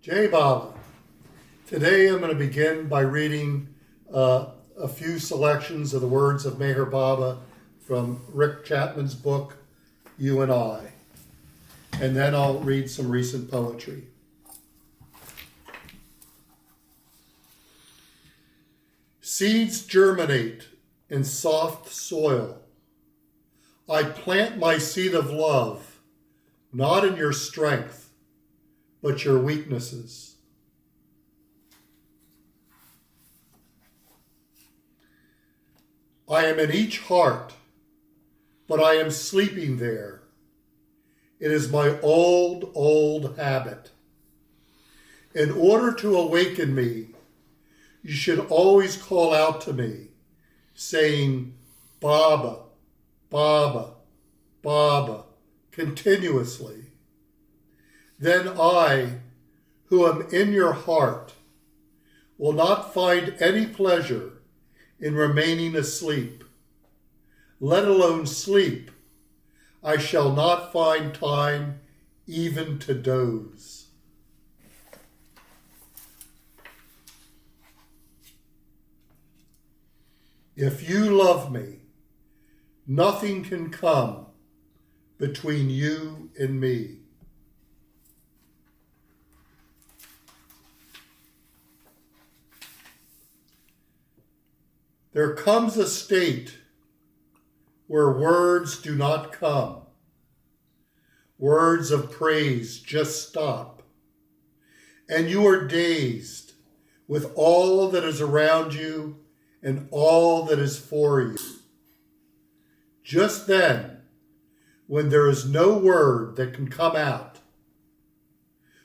Jai Baba. Today I'm going to begin by reading a few selections of the words of Meher Baba from Rick Chapman's book, You and I. And then I'll read some recent poetry. Seeds germinate in soft soil. I plant my seed of love, not in your strength, but your weaknesses. I am in each heart, but I am sleeping there. It is my old habit. In order to awaken me, you should always call out to me, saying, Baba, Baba, Baba, continuously. Then I, who am in your heart, will not find any pleasure in remaining asleep. Let alone sleep, I shall not find time even to doze. If you love me, nothing can come between you and me. There comes a state where words do not come. Words of praise just stop. And you are dazed with all that is around you and all that is for you. Just then, when there is no word that can come out,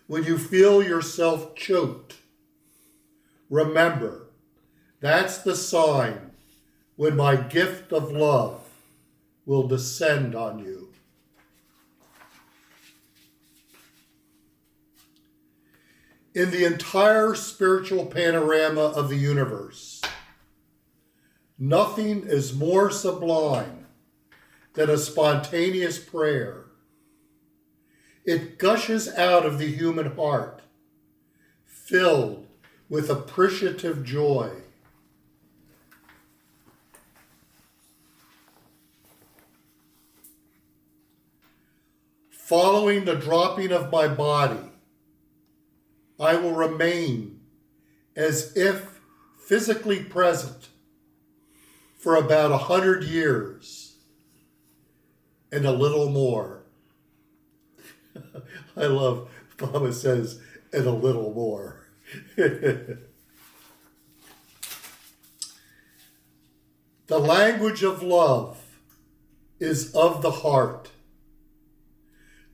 when you feel yourself choked, remember, that's the sign when my gift of love will descend on you. In the entire spiritual panorama of the universe, nothing is more sublime than a spontaneous prayer. It gushes out of the human heart, filled with appreciative joy. Following the dropping of my body, I will remain as if physically present for about 100 years and a little more. I love, Baba says, and a little more. The language of love is of the heart.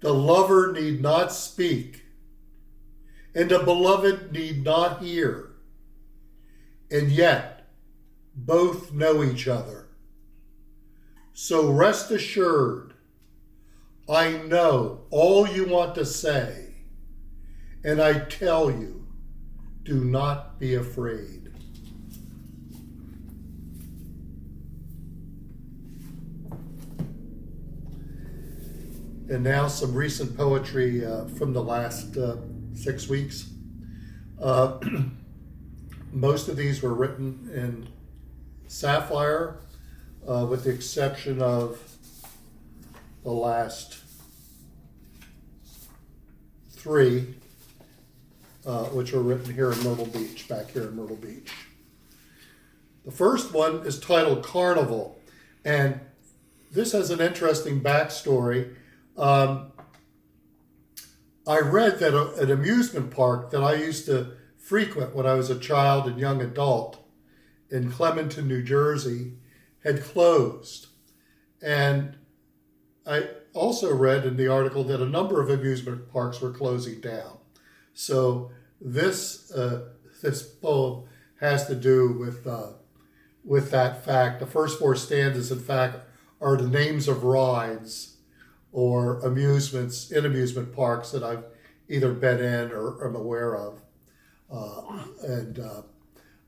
The lover need not speak, and the beloved need not hear, and yet both know each other. So rest assured, I know all you want to say, and I tell you, do not be afraid. And now some recent poetry from the last 6 weeks. Most of these were written in sapphire, with the exception of the last 3, which were written here in Myrtle Beach, back here in Myrtle Beach. The first one is titled Carnival, and this has an interesting backstory. I read that an amusement park that I used to frequent when I was a child and young adult in Clementon, New Jersey, had closed. And I also read in the article that a number of amusement parks were closing down. So this poem has to do with that fact. The first 4 stanzas, in fact, are the names of rides or amusements in amusement parks that I've either been in or am aware of.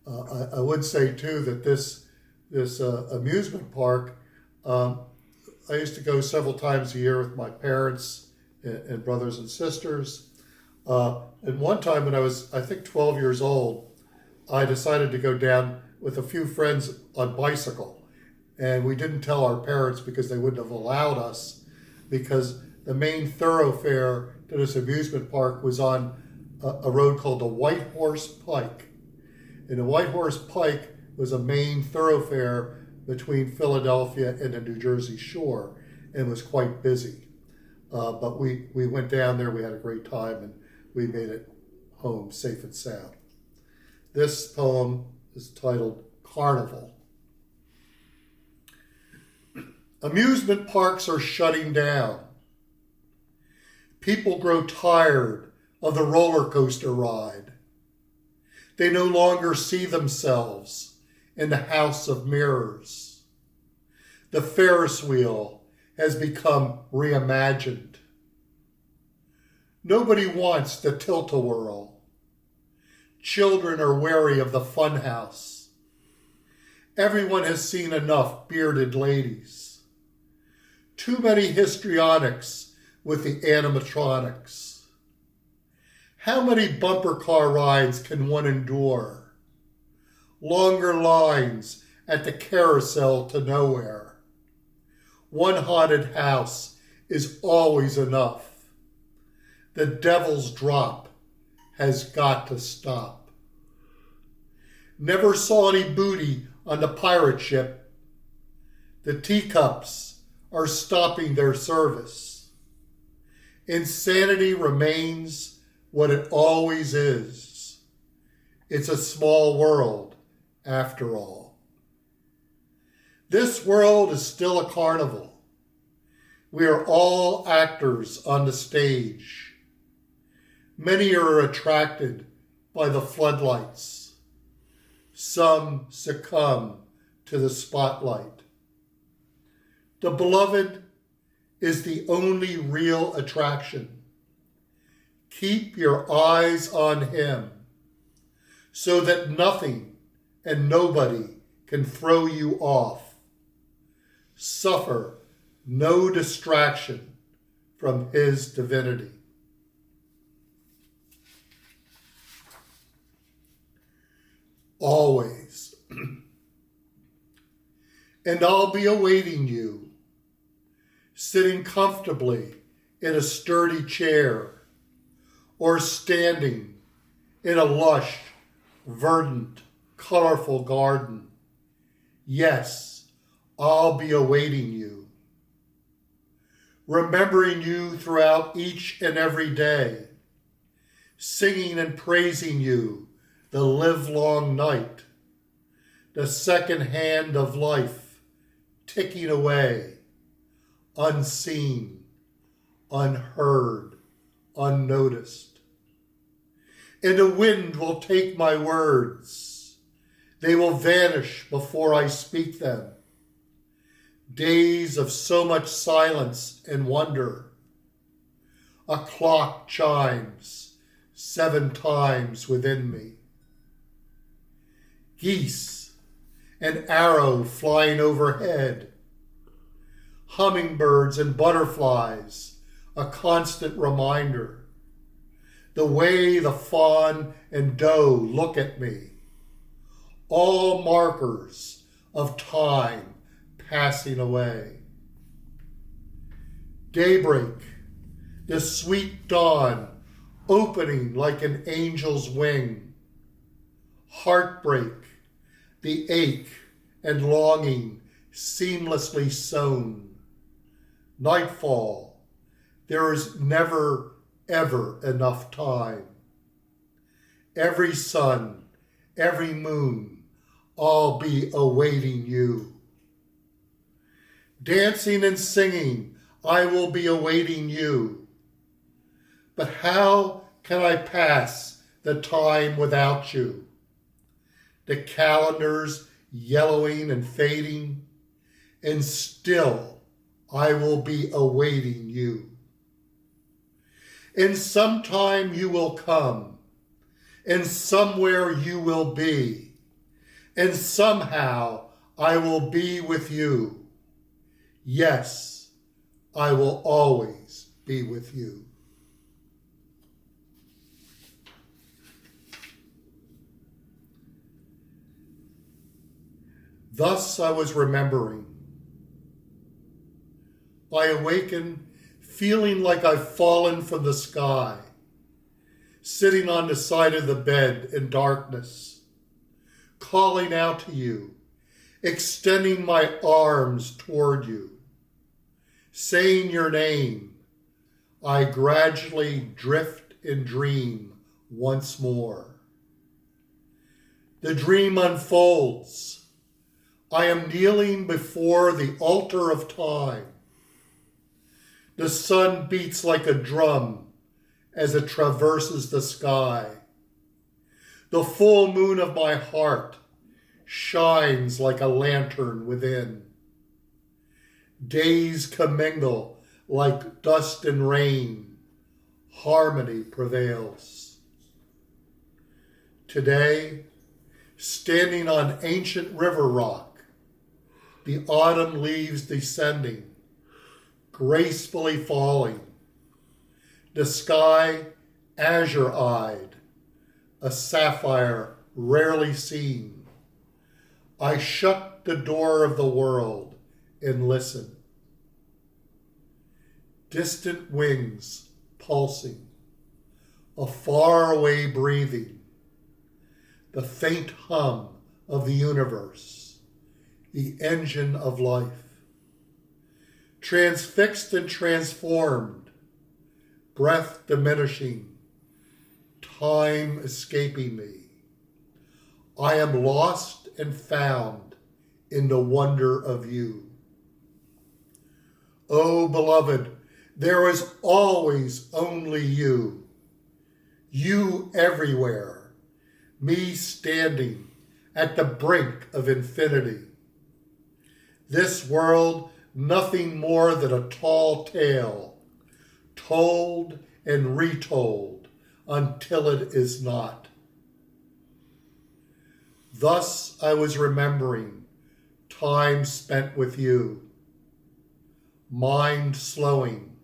I would say too that this amusement park, I used to go several times a year with my parents and brothers and sisters. And one time when I was, I think, 12 years old, I decided to go down with a few friends on bicycle. And we didn't tell our parents because they wouldn't have allowed us, because the main thoroughfare to this amusement park was on a road called the White Horse Pike. And the White Horse Pike was a main thoroughfare between Philadelphia and the New Jersey shore and was quite busy. But we went down there, we had a great time, and we made it home safe and sound. This poem is titled Carnival. Amusement parks are shutting down. People grow tired of the roller coaster ride. They no longer see themselves in the house of mirrors. The Ferris wheel has become reimagined. Nobody wants the tilt-a-whirl. Children are wary of the funhouse. Everyone has seen enough bearded ladies. Too many histrionics with the animatronics. How many bumper car rides can one endure? Longer lines at the carousel to nowhere. One haunted house is always enough. The devil's drop has got to stop. Never saw any booty on the pirate ship. The teacups are stopping their service. Insanity remains what it always is. It's a small world, after all. This world is still a carnival. We are all actors on the stage. Many are attracted by the floodlights. Some succumb to the spotlight. The beloved is the only real attraction. Keep your eyes on him so that nothing and nobody can throw you off. Suffer no distraction from his divinity. Always. And I'll be awaiting you, sitting comfortably in a sturdy chair, or standing in a lush, verdant, colorful garden. Yes, I'll be awaiting you, remembering you throughout each and every day, singing and praising you the livelong night, the second hand of life ticking away, unseen, unheard, unnoticed. And the wind will take my words. They will vanish before I speak them. Days of so much silence and wonder. A clock chimes 7 times within me. Geese, an arrow flying overhead. Hummingbirds and butterflies, a constant reminder. The way the fawn and doe look at me. All markers of time passing away. Daybreak, the sweet dawn opening like an angel's wing. Heartbreak, the ache and longing seamlessly sewn. Nightfall, there is never, ever enough time. Every sun, every moon, I'll be awaiting you. Dancing and singing, I will be awaiting you. But how can I pass the time without you? The calendars yellowing and fading, and still I will be awaiting you. And sometime you will come, and somewhere you will be, and somehow I will be with you. Yes, I will always be with you. Thus I was remembering. I awaken feeling like I've fallen from the sky, sitting on the side of the bed in darkness, calling out to you, extending my arms toward you, saying your name. I gradually drift and dream once more. The dream unfolds. I am kneeling before the altar of time. The sun beats like a drum as it traverses the sky. The full moon of my heart shines like a lantern within. Days commingle like dust and rain. Harmony prevails. Today, standing on ancient river rock, the autumn leaves descending, gracefully falling. The sky azure-eyed, a sapphire rarely seen. I shut the door of the world and listen. Distant wings pulsing, a faraway breathing, the faint hum of the universe, the engine of life. Transfixed and transformed, breath diminishing, time escaping me. I am lost and found in the wonder of you. Oh, beloved, there is always only you. You everywhere, me standing at the brink of infinity. This world, nothing more than a tall tale, told and retold until it is not. Thus I was remembering time spent with you, mind slowing,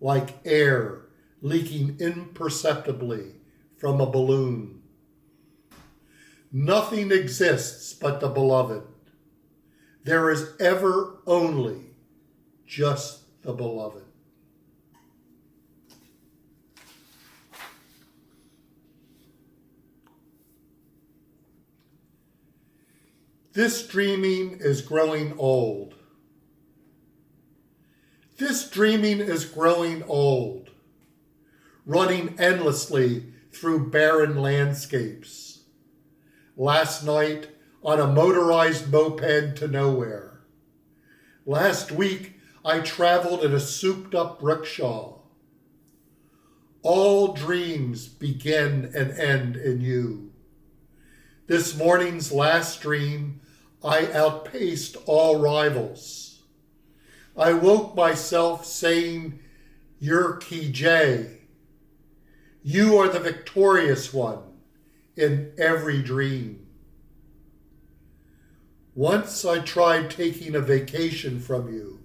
like air leaking imperceptibly from a balloon. Nothing exists but the beloved. There is ever only just the beloved. This dreaming is growing old. This dreaming is growing old, running endlessly through barren landscapes. Last night, on a motorized moped to nowhere. Last week, I traveled in a souped-up rickshaw. All dreams begin and end in you. This morning's last dream, I outpaced all rivals. I woke myself saying, "You're Key J. You are the victorious one in every dream." Once I tried taking a vacation from you.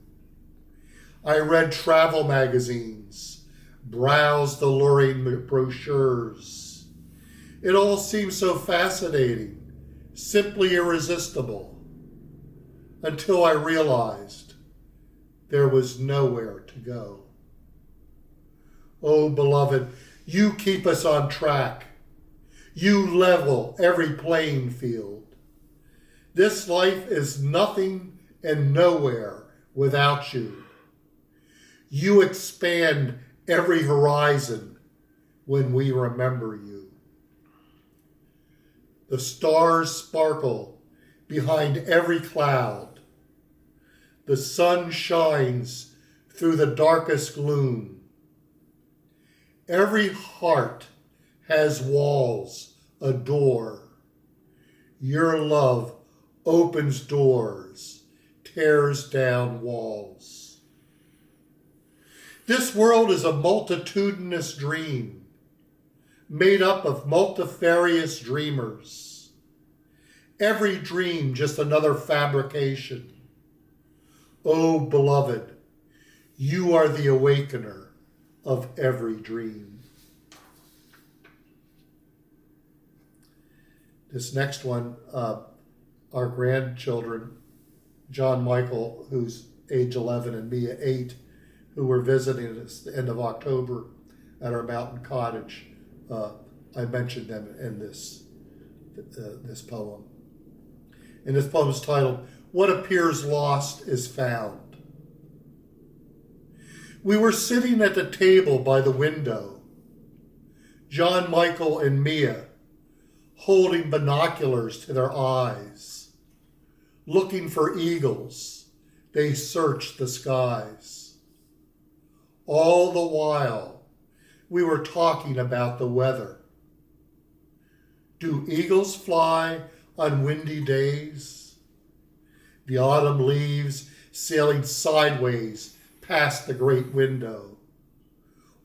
I read travel magazines, browsed alluring brochures. It all seemed so fascinating, simply irresistible, until I realized there was nowhere to go. Oh, beloved, you keep us on track. You level every playing field. This life is nothing and nowhere without you. You expand every horizon when we remember you. The stars sparkle behind every cloud. The sun shines through the darkest gloom. Every heart has walls, a door. Your love opens doors, tears down walls. This world is a multitudinous dream, made up of multifarious dreamers. Every dream just another fabrication. Oh, beloved, you are the awakener of every dream. This next one, our grandchildren, John Michael, who's age 11, and Mia 8, who were visiting us at the end of October at our mountain cottage. I mentioned them in this poem. And this poem is titled, What Appears Lost is Found. We were sitting at the table by the window, John Michael and Mia, holding binoculars to their eyes. Looking for eagles, they searched the skies. All the while, we were talking about the weather. Do eagles fly on windy days? The autumn leaves sailing sideways past the great window,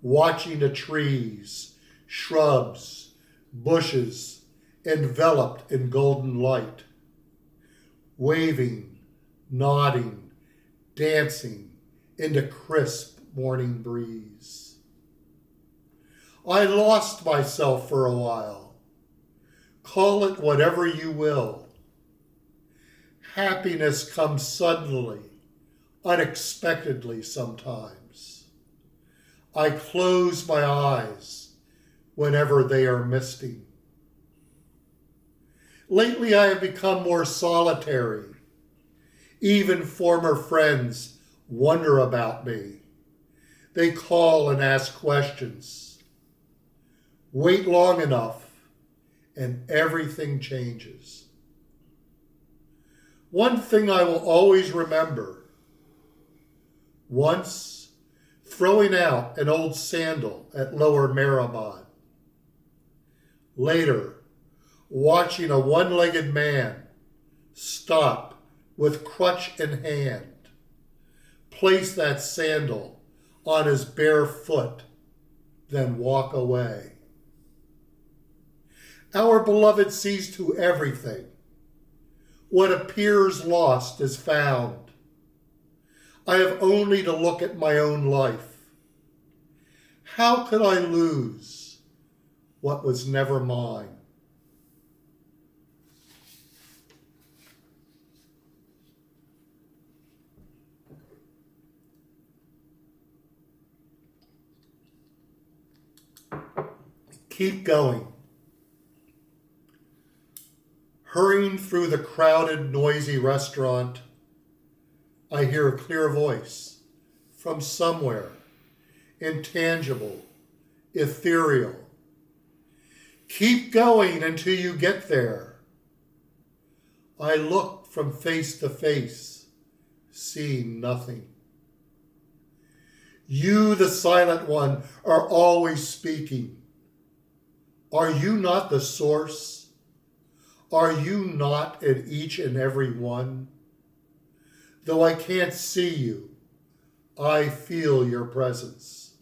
watching the trees, shrubs, bushes enveloped in golden light, waving, nodding, dancing in the crisp morning breeze. I lost myself for a while. Call it whatever you will. Happiness comes suddenly, unexpectedly sometimes. I close my eyes whenever they are misty. Lately I have become more solitary. Even former friends wonder about me. They call and ask questions. Wait long enough and everything changes. One thing I will always remember: once throwing out an old sandal at Lower Merrimon. Later, watching a one-legged man stop with crutch in hand, place that sandal on his bare foot, then walk away. Our beloved sees to everything. What appears lost is found. I have only to look at my own life. How could I lose what was never mine? Keep going. Hurrying through the crowded, noisy restaurant, I hear a clear voice from somewhere, intangible, ethereal. Keep going until you get there. I look from face to face, seeing nothing. You, the silent one, are always speaking. Are you not the source? Are you not in each and every one? Though I can't see you, I feel your presence.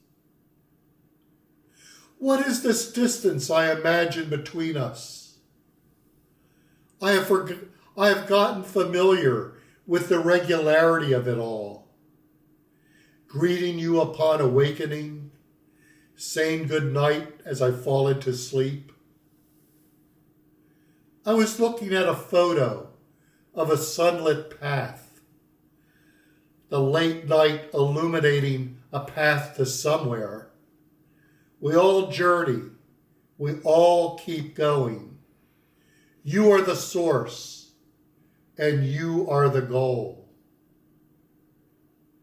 What is this distance I imagine between us? I have gotten familiar with the regularity of it all. Greeting you upon awakening, saying good night as I fall into sleep. I was looking at a photo of a sunlit path, the late night illuminating a path to somewhere. We all journey, we all keep going. You are the source, and you are the goal.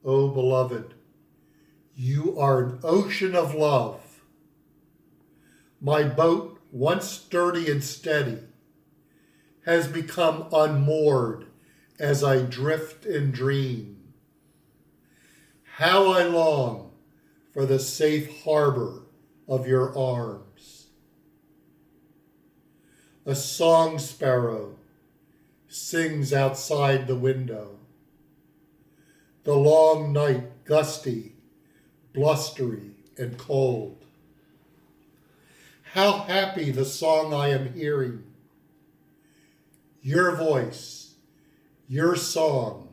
Oh, beloved, you are an ocean of love. My boat, once sturdy and steady, has become unmoored as I drift and dream. How I long for the safe harbor of your arms. A song sparrow sings outside the window. The long night gusty, blustery, and cold. How happy the song I am hearing. Your voice, your song,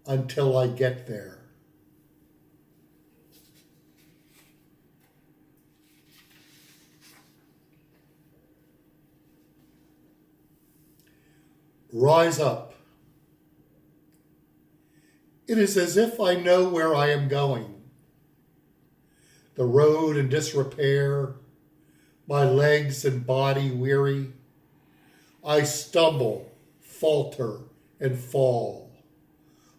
until I get there. Rise up. It is as if I know where I am going. The road in disrepair, my legs and body weary. I stumble, falter, and fall,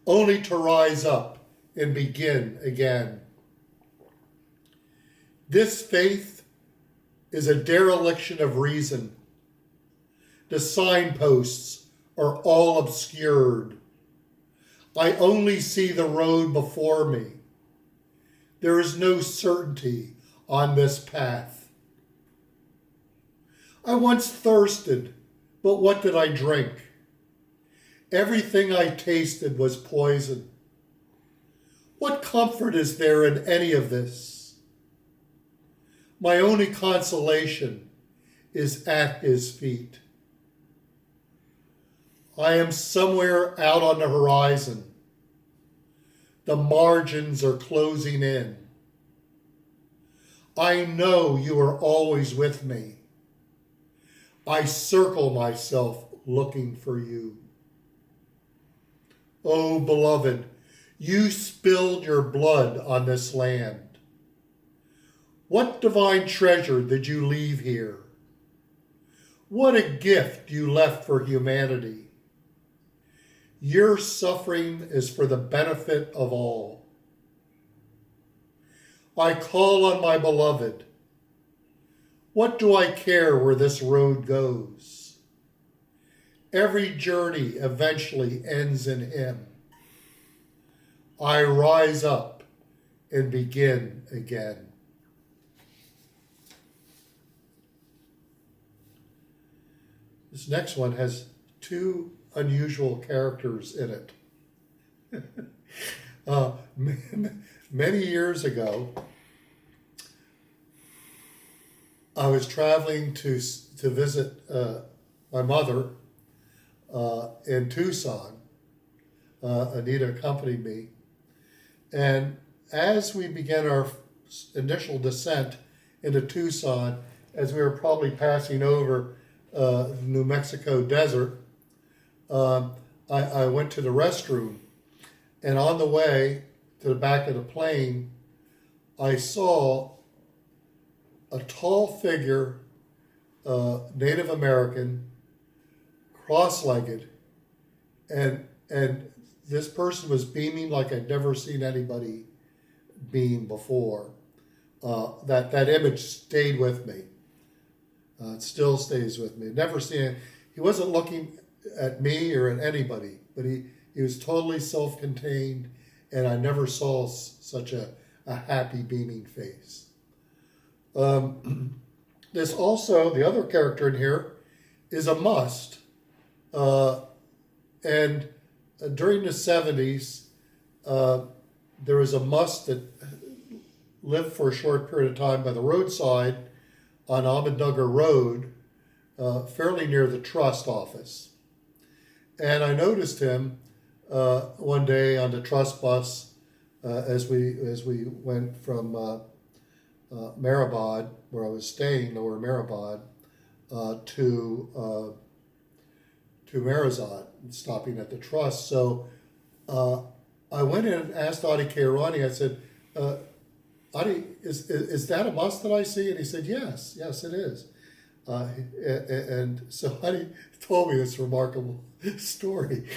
only to rise up and begin again. This faith is a dereliction of reason. The signposts are all obscured. I only see the road before me. There is no certainty on this path. I once thirsted, but what did I drink? Everything I tasted was poison. What comfort is there in any of this? My only consolation is at his feet. I am somewhere out on the horizon. The margins are closing in. I know you are always with me. I circle myself looking for you. Oh, beloved, you spilled your blood on this land. What divine treasure did you leave here? What a gift you left for humanity. Your suffering is for the benefit of all. I call on my beloved. What do I care where this road goes? Every journey eventually ends in him. I rise up and begin again. This next one has two unusual characters in it. Many years ago, I was traveling to visit my mother in Tucson. Anita accompanied me. And as we began our initial descent into Tucson, as we were probably passing over the New Mexico desert, I went to the restroom, and on the way to the back of the plane, I saw a tall figure, Native American, cross-legged, and this person was beaming like I'd never seen anybody beam before. That image stayed with me. It still stays with me. Never seen it. He wasn't looking at me or at anybody, but he was totally self-contained, and I never saw such a happy, beaming face. There's also, the other character in here is a must. And during the 70s, there was a must that lived for a short period of time by the roadside on Ahmednugger Road, fairly near the trust office. And I noticed him one day on the trust bus as we went from Mehrabad, where I was staying, Lower Mehrabad, to Marazat, stopping at the trust. So I went in and asked Adi Kairani. I said, Adi, is that a must that I see? And he said, yes, it is. And so Adi told me this remarkable story.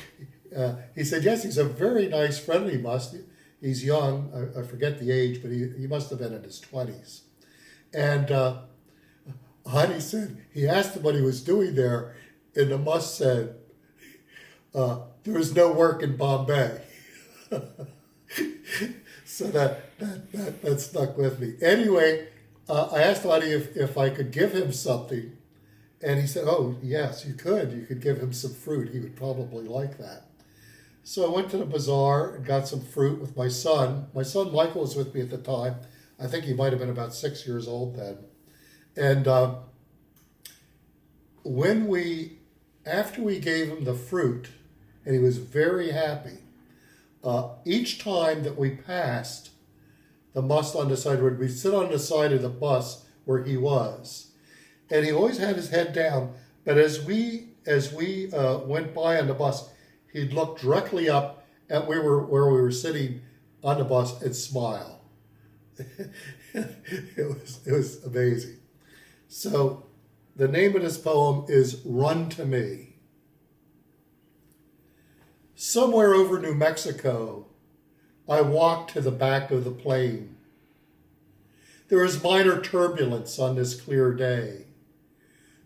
He said, yes, he's a very nice, friendly must. He's young. I forget the age, but he must have been in his 20s. And Adi said, he asked him what he was doing there, and the must said, there was no work in Bombay. So that stuck with me. Anyway, I asked Adi if I could give him something, and he said, oh, yes, you could. You could give him some fruit. He would probably like that. So I went to the bazaar and got some fruit with my son. My son Michael was with me at the time. I think he might have been about 6 years old then. And after we gave him the fruit, and he was very happy, each time that we passed the must on the side, we'd sit on the side of the bus where he was, and he always had his head down. But as as we went by on the bus, he'd look directly up at where we were sitting on the bus and smile. It was amazing. So the name of this poem is Run to Me. Somewhere over New Mexico, I walked to the back of the plane. There is minor turbulence on this clear day.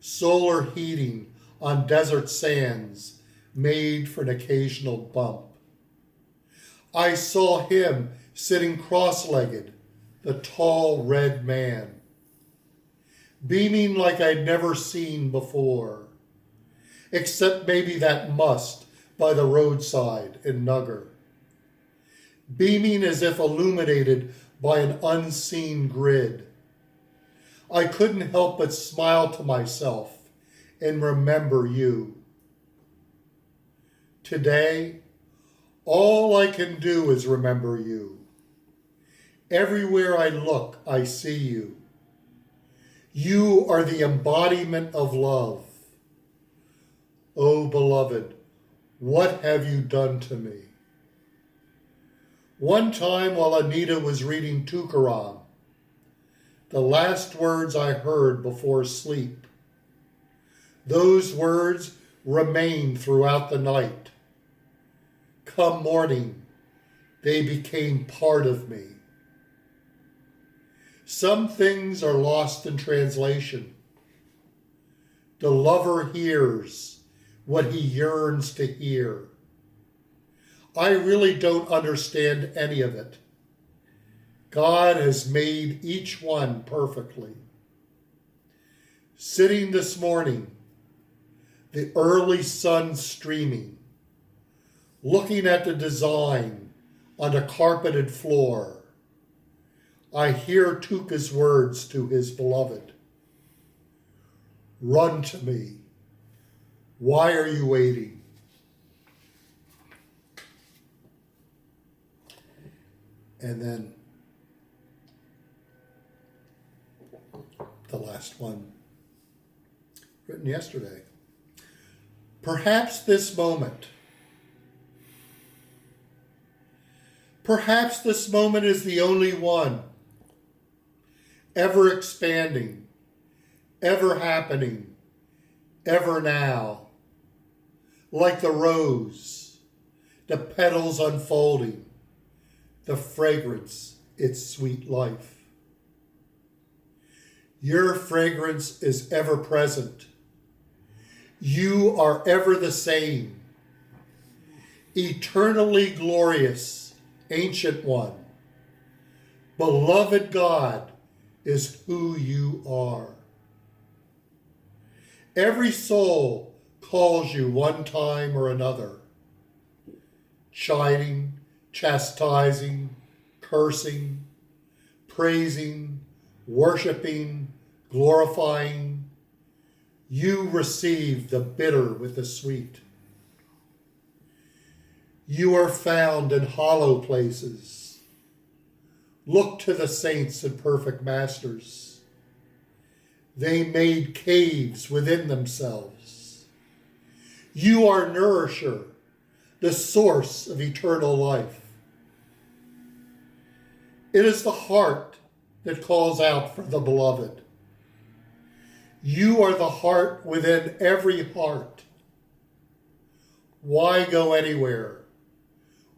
Solar heating on desert sands made for an occasional bump. I saw him sitting cross-legged, the tall red man, beaming like I'd never seen before, except maybe that must by the roadside in Nugger, beaming as if illuminated by an unseen grid. I couldn't help but smile to myself and remember you. Today, all I can do is remember you. Everywhere I look, I see you. You are the embodiment of love. Oh, beloved, what have you done to me? One time while Anita was reading Tukaram, the last words I heard before sleep, those words remained throughout the night. Come morning, they became part of me. Some things are lost in translation. The lover hears what he yearns to hear. I really don't understand any of it. God has made each one perfectly. Sitting this morning, the early sun streaming, looking at the design on the carpeted floor, I hear Tuka's words to his beloved. Run to me. Why are you waiting? And then the last one, written yesterday. Perhaps this moment is the only one, ever expanding, ever happening, ever now. Like the rose, the petals unfolding, the fragrance, its sweet life. Your fragrance is ever present. You are ever the same, eternally glorious, ancient one. Beloved God is who you are. Every soul calls you one time or another, chiding, chastising, cursing, praising, worshiping, glorifying. You receive the bitter with the sweet. You are found in hollow places. Look to the saints and perfect masters. They made caves within themselves. You are nourisher, the source of eternal life. It is the heart that calls out for the beloved. You are the heart within every heart. Why go anywhere?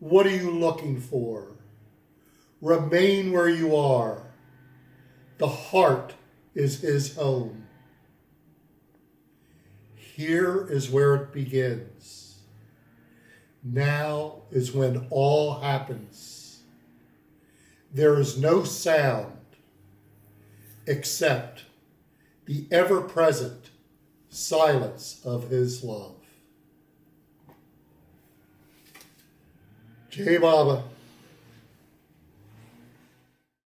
What are you looking for? Remain where you are. The heart is his home. Here is where it begins. Now is when all happens. There is no sound except the ever-present silence of his love. Jai Baba.